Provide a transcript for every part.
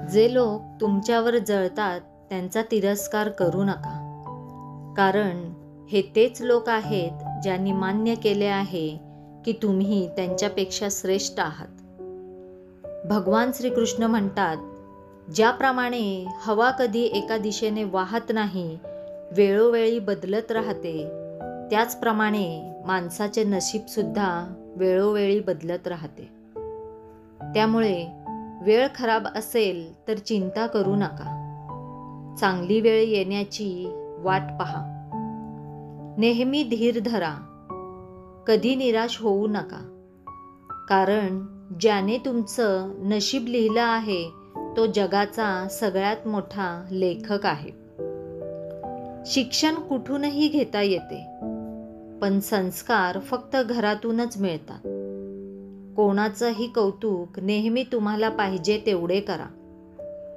जे लोक तुमच्यावर जळतात त्यांचा तिरस्कार करू नका, कारण हे तेच लोक आहेत ज्यांनी मान्य केले आहे की तुम्ही त्यांच्यापेक्षा श्रेष्ठ आहात. भगवान श्रीकृष्ण म्हणतात, ज्याप्रमाणे हवा कधी एका दिशेने वाहत नाही, वेळोवेळी बदलत राहते, त्याचप्रमाणे माणसाचे नशीबसुद्धा वेळोवेळी बदलत राहते. त्यामुळे वेळ खराब असेल तर चिंता करू नका. चांगली वेळ येण्याची वाट पहा. नेहमी धीर धरा. कधी निराश होऊ नका, कारण ज्याने तुमचं नशीब लिहिलं आहे तो जगाचा सगळ्यात मोठा लेखक आहे. शिक्षण कुठूनही घेता येते, पण संस्कार फक्त घरातूनच मिळतात. कोणाचंही कौतुक नेहमी तुम्हाला पाहिजे तेवढे करा,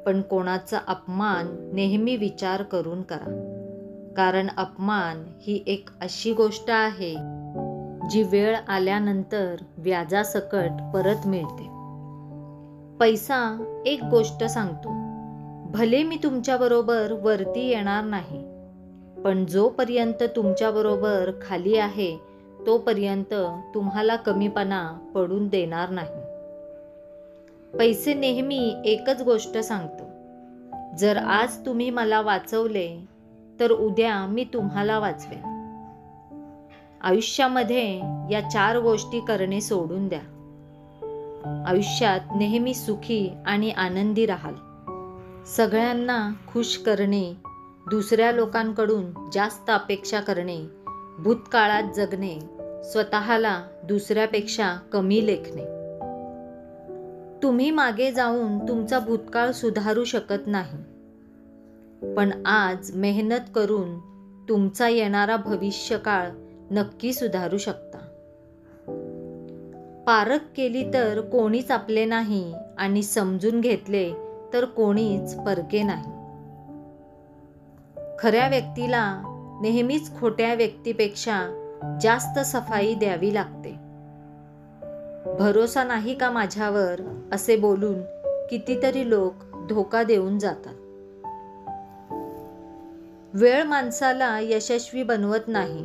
पण कोणाचा अपमान नेहमी विचार करून करा, कारण अपमान ही एक अशी गोष्ट आहे जी वेळ आल्यानंतर व्याजासकट परत मिळते. पैसा एक गोष्ट सांगतो, भले मी तुमच्याबरोबर वरती येणार नाही, पण जोपर्यंत तुमच्याबरोबर खाली आहे तोपर्यंत तुम्हाला कमीपणा पडून देणार नाही. पैसे नेहमी एकच गोष्ट सांगतो, जर आज तुम्ही मला वाचवले तर उद्या मी तुम्हाला वाचवेन. आयुष्यामध्ये या 4 गोष्टी करणे सोडून द्या. आयुष्यात नेहमी सुखी आणि आनंदी राहाल. सगळ्यांना खुश करणे, दुसऱ्या लोकांकडून जास्त अपेक्षा करणे, भूतकाळात जगणे, स्वतःला दुसऱ्यापेक्षा कमी लेखणे. तुम्ही मागे जाऊन तुमचा भूतकाळ सुधारू शकत नाही, पण आज मेहनत करून तुमचा येणारा भविष्यकाळ नक्की सुधारू शकता. पारख केली तर कोणीच आपले नाही आणि समजून घेतले तर कोणीच परके नाही. खऱ्या व्यक्तीला नेहमीच खोट्या व्यक्तीपेक्षा जास्त सफाई द्यावी लागते. भरोसा नाही का माझ्यावर असे बोलून कितीतरी लोक धोका देऊन जातात. वेळ माणसाला यशस्वी बनवत नाही,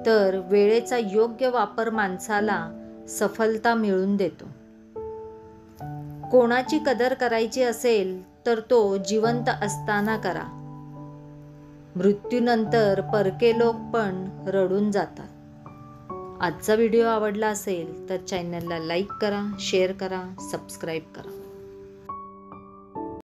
तर वेळेचा योग्य वापर माणसाला सफलता मिळवून देतो. कोणाची कदर करायची असेल तर तो जिवंत असताना करा. मृत्यूनंतर परके लोक पण रडून जातात. आजचा व्हिडिओ आवडला असेल तर चॅनलला लाईक करा, शेअर करा, सबस्क्राईब करा.